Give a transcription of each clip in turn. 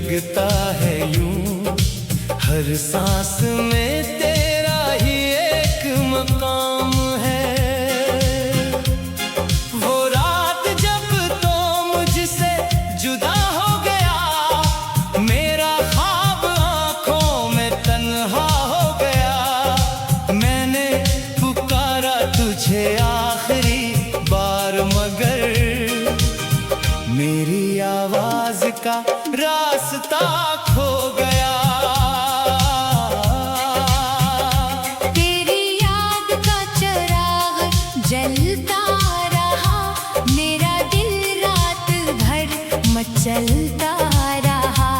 लगता है यूं हर सांस में तेरा ही एक मकाम है। वो रात जब तो मुझसे जुदा हो गया, मेरा ख्वाब आंखों में तन्हा हो गया। मैंने पुकारा तुझे आखिरी बार मगर मेरी आवाज का रास्ता खो गया। तेरी याद का चिराग जलता रहा, मेरा दिल रात भर मचलता रहा।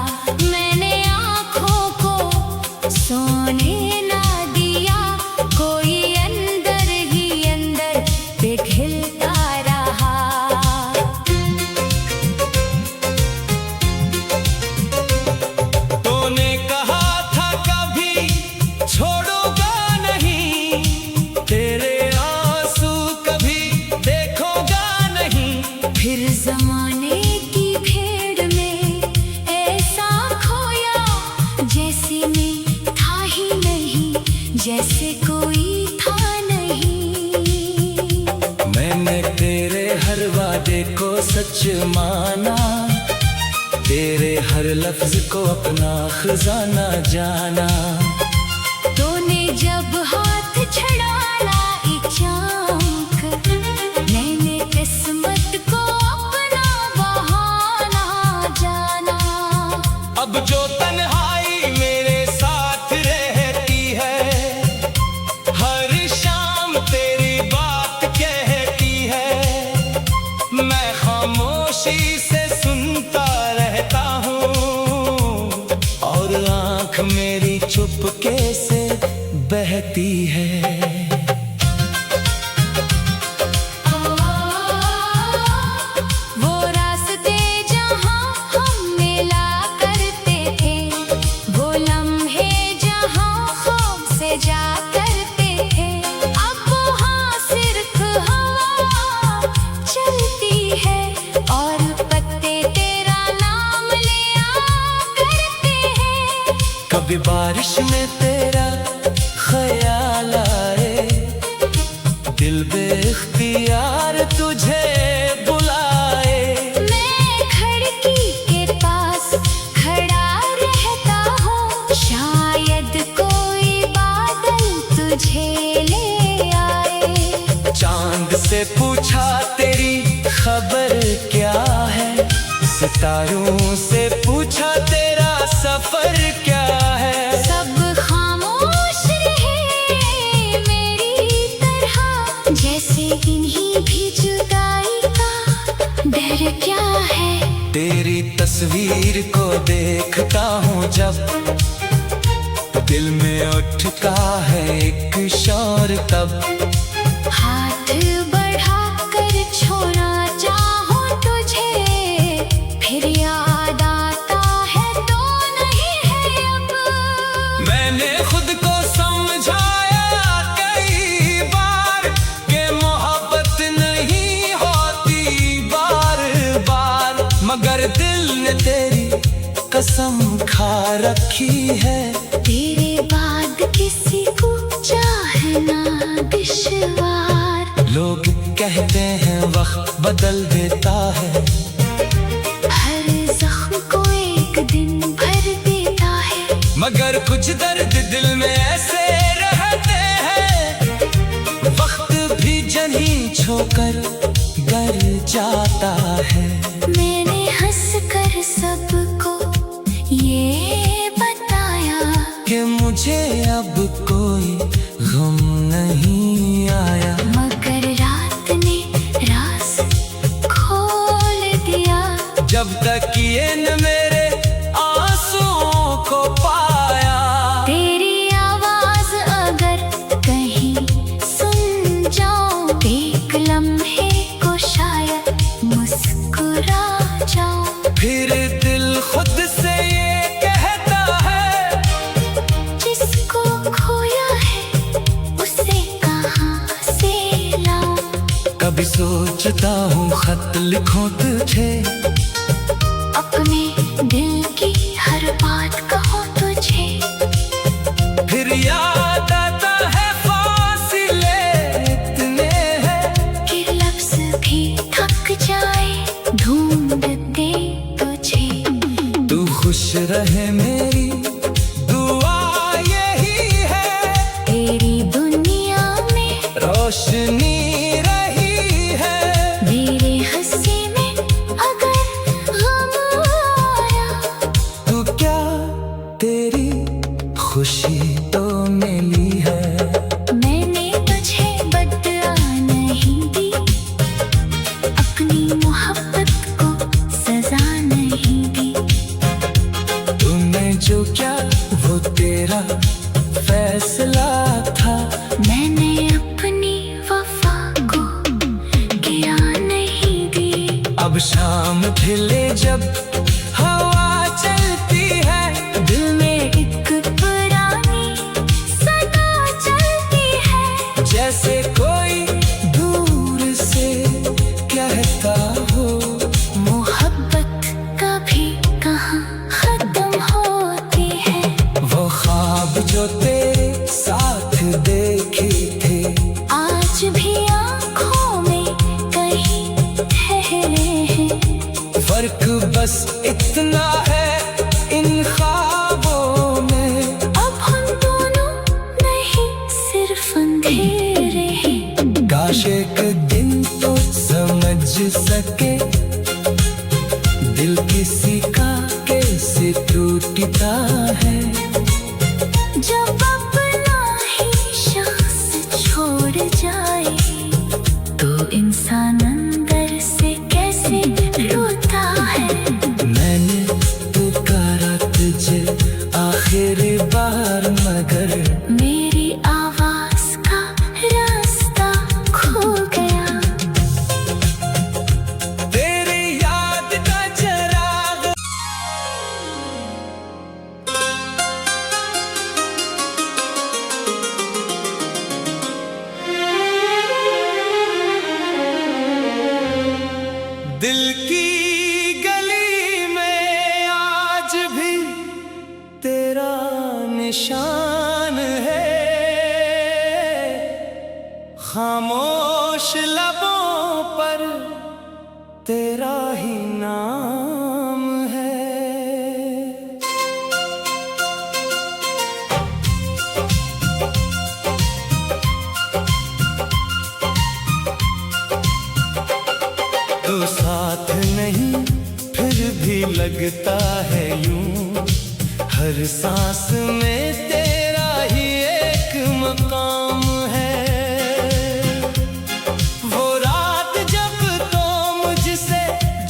मैंने आँखों को सोने ना दिया, कोई अंदर ही अंदर पिघलता रहा। तूने कहा था कभी छोड़ूंगा नहीं, तेरे आंसू कभी देखूंगा नहीं। फिर जमाने की भीड़ में ऐसा खोया, जैसे मैं था ही नहीं, जैसे कोई था नहीं। मैंने तेरे हर वादे को सच माना, तेरे हर लफ्ज को अपना खजाना जाना। तूने जब हाथ छड़ाया एक चांक, मैंने किस्मत को अपना बहाना जाना। अब जो तन्हाई मेरे साथ रहती है, हर शाम तेरी बात कहती है। मैं खामोशी से सुनता रहता हूँ और आँख मेरी चुपके से बहती है। वो रास्ते जहाँ हम मिला करते थे, वो लम्हे जहाँ ख्वाब से जा करते थे। अब वहाँ सिर्फ हवा चलती है और पत्ते तेरा नाम लिया करते हैं। कभी बारिश में तेरा ख्याल आए, दिल बेख्तियार तुझे बुलाए। मैं खिड़की के पास खड़ा रहता हूँ, शायद कोई बादल तुझे ले आए। चांद से पूछा तेरी खबर क्या है, सितारों से पूछा तेरा सफर क्या है। सब खामोश रहे मेरी तरह, जैसे इन्हीं भी जुदाई का डर क्या है। तेरी तस्वीर को देखता हूँ जब, दिल में उठता है एक शौर तब। हाथ बढ़ा कर छोड़ना चाहूं तुझे, फिर याद आता है तो नहीं है अब। मैंने खुद को समझाया कई बार कि मोहब्बत नहीं होती बार बार, मगर दिल ने तेरी कसम खा रखी है। तेरे बाद किसी को चाहना दुश्वार, लोग कहते हैं वक्त बदल देता है, हर जख्म को एक दिन भर देता है। मगर कुछ दर्द दिल में ऐसे रहते हैं, वक्त भी जनी छोकर गर जाता है। मैंने हंस कर सबको ये बताया कि मुझे अब कोई गम नहीं आया, मगर रात ने राज खोल दिया। जब तक ये न मेरे आंसुओं को पाया। तेरी आवाज अगर कहीं सुन जाऊं, एक लम्हे को शायद मुस्कुरा जाऊं। फिर दिल खुद से ये कहता है, जिसको खोया है उसे कहाँ से लाऊं। कभी सोचता हूँ खत लिखूं तुझे, अपने दिल की हर बात कहो तुझे, फिर याद आता है फासिले इतने हैं कि लफ्ज भी थक जाए ढूंढते तुझे। तू खुश रहे मेरी दुआ यही है, तेरी दुनिया में रोशनी रही है। मेरे हंसी में अगर गम आया, तू क्या तेरी खुशी तो मिली है। मैंने तुझे बदला नहीं दी, अपनी मोहब्बत को सजा नहीं दी। तूने जो क्या वो तेरा फैसला था, मैंने अपनी वफा को गिरा नहीं दी। अब शाम ढले जब हवा चलती है, दिल में एक पुरानी सदा चलती है, जैसे कोई दूर से कहता हो। मोहब्बत कभी कहाँ खत्म होती है। वो ख्वाब जो तेरे साथ देखे थे, आज भी आँखों में कहीं ठहरे हैं। फर्क बस इतना है इन ख्वाबों में। अब हम दोनों नहीं सिर्फ अंधेरे हैं। काश एक दिन तो समझ सके दिल किसी का कैसे टूटता है। जब अपना ही शख्स छोड़ जाए, तो इंसान अंदर से कैसे रोता है। मैंने पुकारा तुझे आखिरी बार, मगर मेरी आवाज का रास्ता खो गया। तेरी याद का चराग दिल की गली में आज भी तेरा निशान है। खामोश लबों पर तेरा ही नाम है। तो साथ नहीं फिर भी लगता है यूं, हर सांस में तेरा ही एक मकाम है। वो रात जब तो मुझसे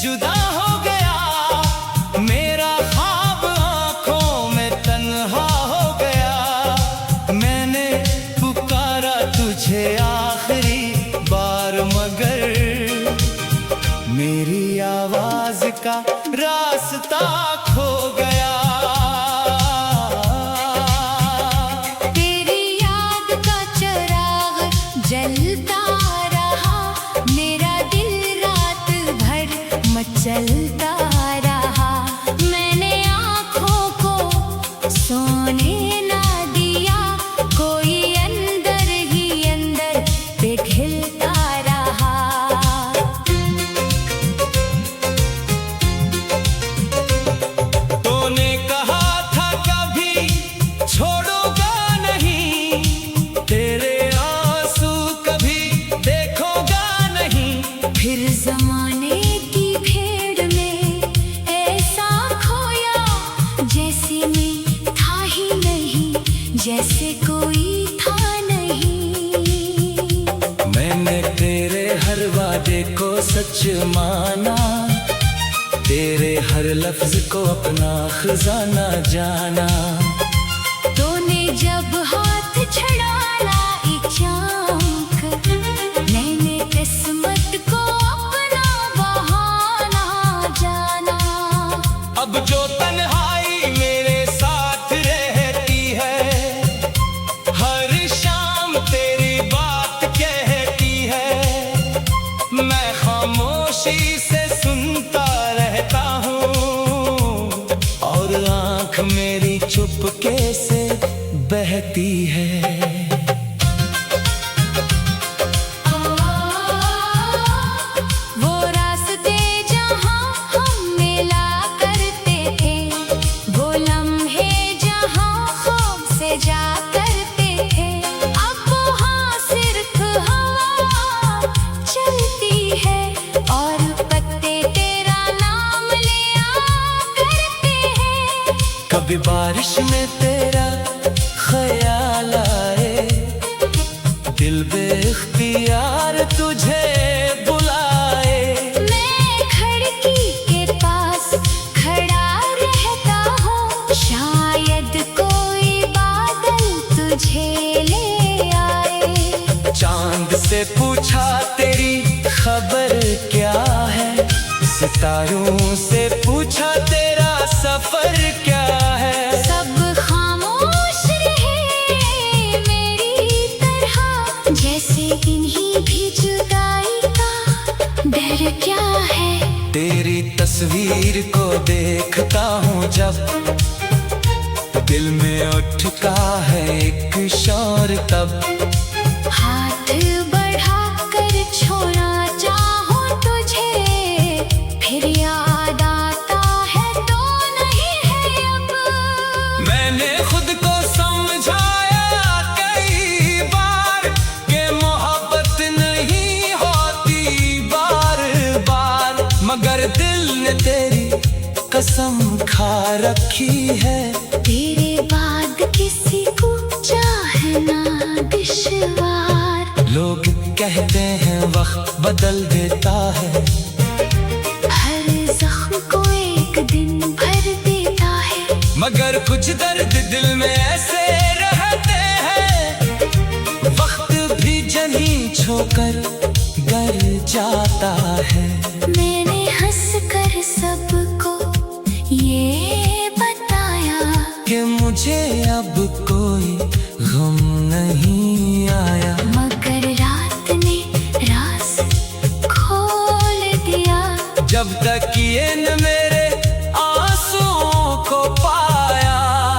जुदा हो गया, मेरा ख्वाब आंखों में तन्हा हो गया। मैंने पुकारा तुझे आखिरी बार, मगर मेरी आवाज का रास्ता खो गया। तेरी याद का चिराग जलता रहा, मेरा दिल रात भर मचलता रहा। मैंने आँखों को सोने ना दिया, कोई अंदर ही अंदर पिघलता रहा। तूने कहा था कभी छोड़ूंगा नहीं, तेरे आंसू कभी देखूंगा नहीं। फिर जमाने की भीड़ में ऐसा खोया, जैसे मैं था ही नहीं, जैसे कोई था नहीं। मैंने तेरे हर वादे को सच माना, तेरे हर लफ्ज को अपना खजाना जाना। तूने जब हाथ छड़ाया एक चांक, मैंने किस्मत को अपना बहाना जाना। अब जो तन्हाई मेरे साथ रहती है, हर शाम तेरी बात कहती है। मैं खामोशी से सुनता रहता हूँ और आंख मेरी चुपके से बहती है। वो रास्ते जहाँ हम मिला करते थे, वो लम्हे जहाँ ख्वाब से जा करते थे, अब वहाँ सिर्फ हवा चलती है और पत्ते तेरा नाम लिया करते हैं। कभी बारिश में तेरा ख्याल आए, दिल बेख्तियार तुझे बुलाए। मैं खिड़की के पास खड़ा रहता हूँ, शायद कोई बादल तुझे ले आए। चांद से पूछा तेरी खबर क्या है, सितारों से पूछा तेरा सफर क्या है। सब खामोश रहे मेरी तरह, जैसे इन्हीं भी जुदाई का डर क्या है। तेरी तस्वीर को देखता हूँ जब, दिल में उठता है एक शौर तब। हाथ बढ़ा कर छोड़ा चाहूं तुझे, फिर याद आता है तो नहीं है अब। मैंने खुद को समझाया कई बार कि मोहब्बत नहीं होती बार बार, मगर दिल ने तेरी कसम खा रखी है। तेरे बाद किसी को चाहना दुश्वार। लोग कहते हैं वक्त बदल देता है, हर जख्म को एक दिन भर देता है, मगर कुछ दर्द दिल में ऐसे रहते हैं, वक्त भी जनी छोकर गर जाता है। मैंने हंस कर सबको ये बताया कि मुझे अब कोई गम नहीं आया, मगर रात ने राज खोल दिया। जब तक ये न मेरे आंसुओं को पाया।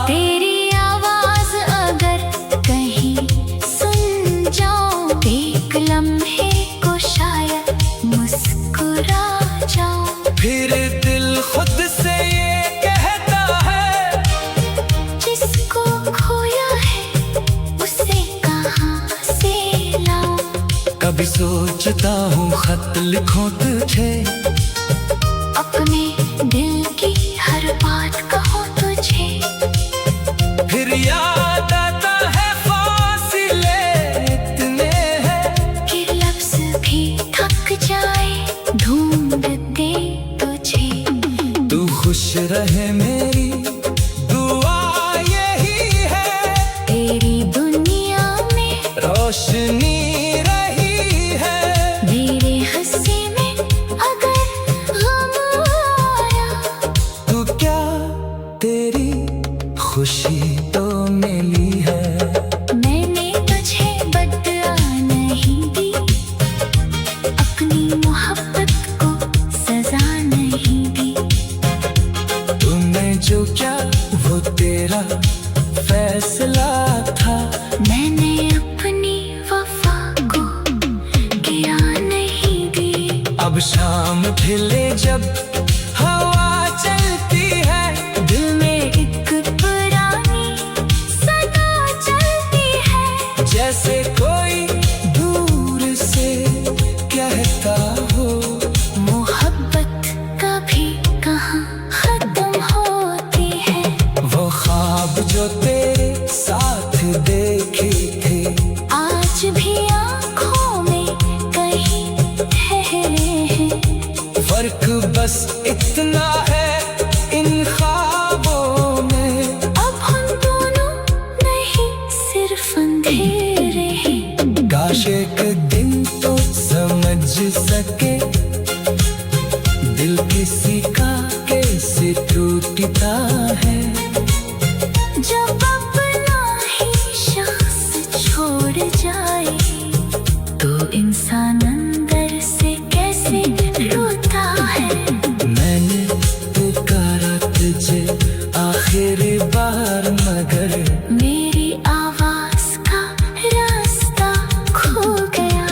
तेरी आवाज अगर कहीं सुन जाऊं, एक लम्हे को शायद मुस्कुरा जाऊं। फिर दिल खुद से ये कहता है, जिसको खोया है उसे कहाँ से लाऊं। कभी सोचता हूँ खत लिखूं तुझे, अपने दिल की हर बात कहूँ तुझे। फिर याद आता है फासिले इतने हैं कि लफ्ज़ भी थक जाए ढूंढते तुझे। तू खुश रहे मेरी दुआ यही है, तेरी दुनिया में रोशनी रही है। मेरे हंसी में अगर गम आया, तू क्या तेरी खुशी तो मिली है। मैंने तुझे बदला नहीं दी, अपनी मोहब्बत को सजा नहीं दी। तूने जो क्या वो तेरा फैसला था, मैंने अपनी वफा को गिरा नहीं दी। अब शाम ढले जब हवा चलती है, दिल में एक पुरानी सदा चलती है, जैसे कोई दूर से कहता हो। मोहब्बत कभी कहाँ खत्म होती है। वो ख्वाब जो तेरे साथ देखी थी, आज भी आँखों में कहीं ठहरे हैं। फर्क बस इतना है इन ख्वाबों में, अब हम दोनों नहीं सिर्फ अंधेरे हैं। काश एक दिन तो समझ सके दिल किसी का कैसे टूटता है। जब अपना ही शख्स छोड़ जाए, तो इंसान अंदर से कैसे रोता है। मैंने पुकारा तुझे आखिर आखिर बार मगर मेरी आवाज का रास्ता खो गया।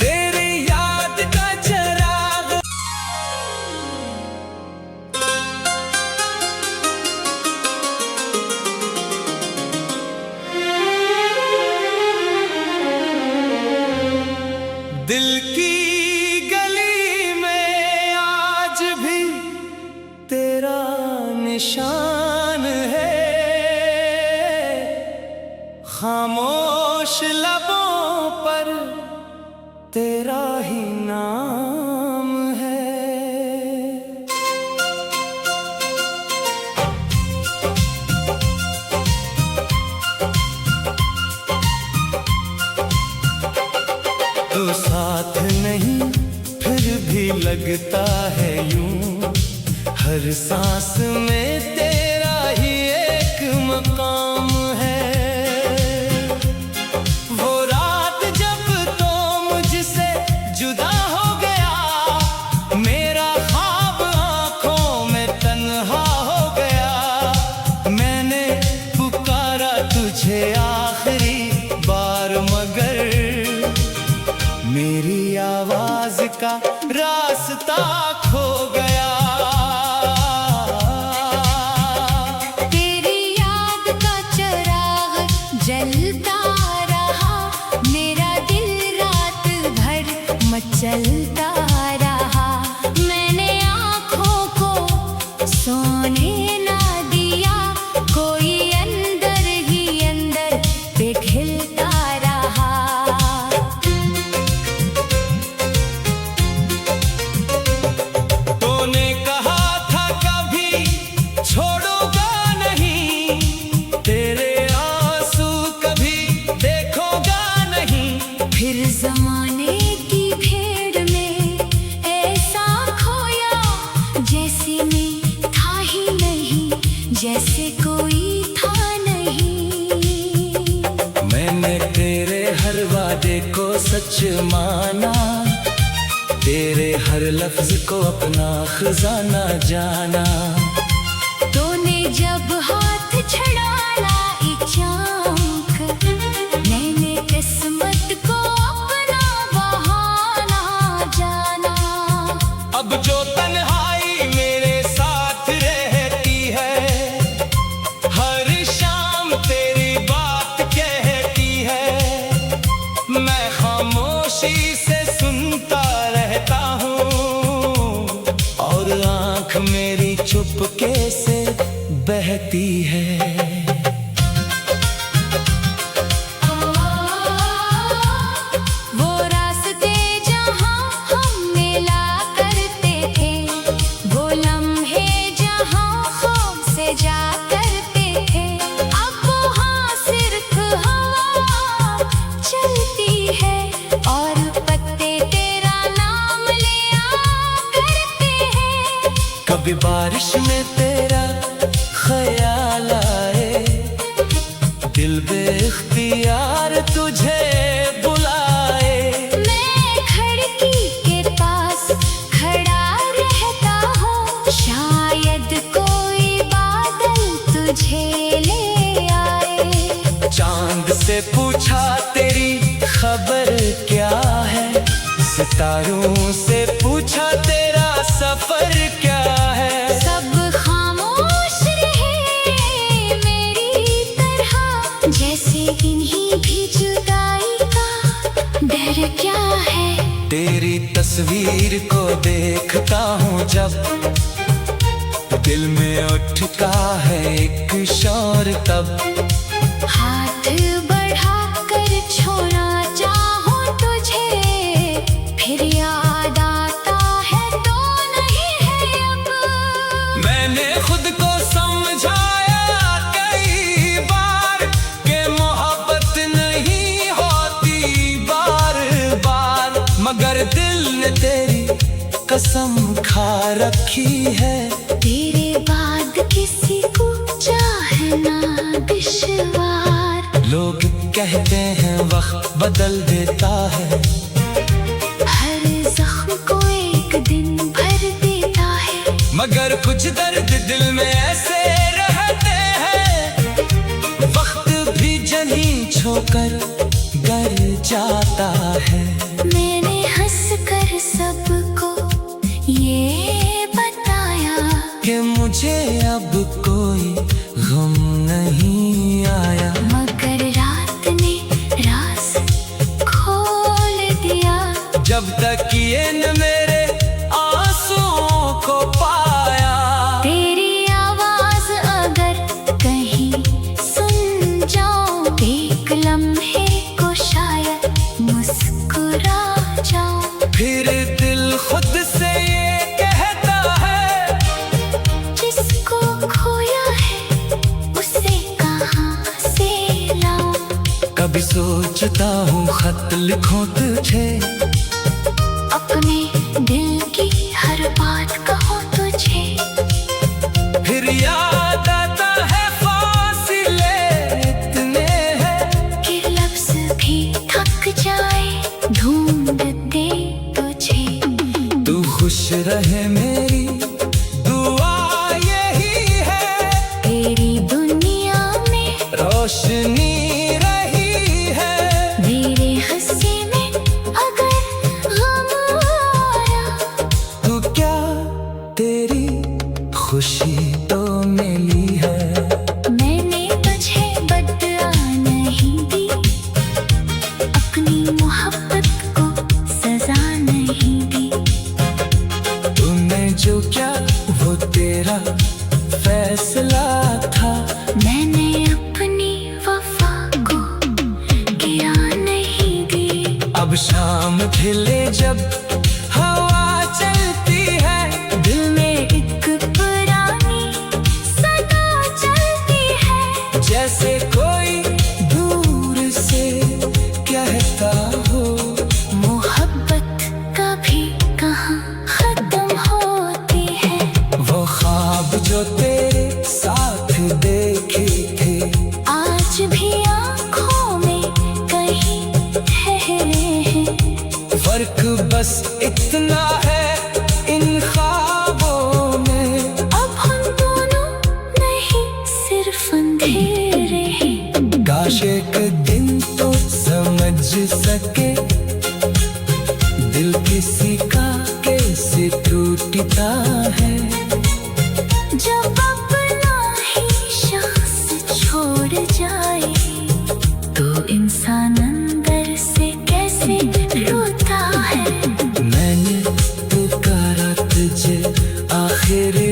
तेरी याद का चराग दिल की गली में आज भी तेरा निशान है, खामोश लबों पर तेरा ही नाम है। तो साथ नहीं फिर भी लगता है यूं, हर सांस में तेरा ही एक मकाम है। वो रात जब तो मुझसे जुदा हो गया, मेरा ख्वाब आंखों में तन्हा हो गया। मैंने पुकारा तुझे आखिरी बार मगर मेरी आवाज का रास्ता खो गया। तेरी याद का चिराग जलता रहा, मेरा दिल रात भर मचलता रहा। मैंने आँखों को सोने ना दिया, कोई अंदर ही अंदर पिघलता रहा। तूने कहा था कभी छोड़ूंगा नहीं, तेरे आंसू कभी देखूंगा नहीं। फिर जमाने की भीड़ में ऐसा खोया, जैसे मैं था ही नहीं, जैसे कोई था नहीं। मैंने तेरे हर वादे को सच माना, तेरे हर लफ्ज को अपना खजाना जाना। तूने जब हाथ छड़ाया एक चांक, मैंने किस्मत को अपना बहाना जाना। अब जो तन्हाई मेरे साथ रहती है, हर शाम तेरी बात कहती है। मैं खामोशी से सुनता रहता हूँ और आँख मेरी चुपके से बहती है। वो रास्ते जहाँ हम मिला करते थे, वो लम्हे जहाँ खौफ से जा करते थे। अब वहाँ सिर्फ हवा चलती है और पत्ते तेरा नाम लिया करते हैं। कभी बारिश में तेरा ख्याल आए, दिल बेख्तियार तुझे बुलाए। मैं खिड़की के पास खड़ा रहता हूँ, शायद कोई बादल तुझे ले आए। चांद से पूछा तेरी खबर क्या है, सितारों से पूछा तेरा सफर क्या है। सब खामोश रहे मेरी तरह, जैसे इन्हीं भी जुदाई का डर क्या है। तेरी तस्वीर को देखता हूँ जब, दिल में उठता है एक शौर तब। हाथ बढ़ा कर छोड़ना चाहूं तुझे, फिर याद आता है तो नहीं है अब। मैंने खुद को समझाया कई बार कि मोहब्बत नहीं होती बार बार, मगर दिल ने तेरी कसम खा रखी है। तेरे बाद किसी को चाहना दुश्वार। लोग कहते हैं वक्त बदल देता है, हर जख्म को एक दिन भर देता है। मगर कुछ दर्द दिल में ऐसे रहते हैं, वक्त भी जनी छोकर गर जाता है। मैंने हंस कर सबको ये बताया कि मुझे अब कोई गम नहीं आया, मगर रात ने राज खोल दिया। जब तक ये न मेरे आंसुओं को पाया। तेरी आवाज अगर कहीं सुन जाऊं, एक लम्हे को शायद मुस्कुरा जाऊं। फिर दिल खुद से ये कहता है, जिसको खोया है उसे कहाँ से लाऊं। कभी सोचता हूँ खत लिखूं तुझे, अपने दिल की हर बात कहूँ तुझे। फिर याद आता है फासिले इतने हैं कि लफ्ज भी थक जाए ढूंढते तुझे। तू खुश रहे मेरी दुआ यही है, तेरी दुनिया में रोशनी रही है। मेरे हंसी में अगर गम आया, तू क्या तेरी खुशी तो मिली है। मैंने तुझे बदला नहीं दी, अपनी मोहब्बत को सजा नहीं दी। तूने जो क्या वो तेरा फैसला था, मैंने अपनी वफा को किया नहीं दी। अब शाम ढले जब हवा चलती है, दिल में एक पुरानी सदा चलती है। जैसे कोई दूर से कहता हो, मोहब्बत कभी कहाँ खत्म होती है। वो ख्वाब जो तेरे साथ देखे थे, आज भी आँखों में कहीं ठहरे हैं। फर्क बस इतना है इन ख्वाबों में, अब हम दोनों नहीं सिर्फ अंधेरे हैं। काश एक दिन तो समझ सके दिल किसी का कैसे टूटता है। जब अपना ही सांस छोड़ जाए, तो इंसान अंदर से कैसे रोता है। मैंने पुकारा तुझे आखिर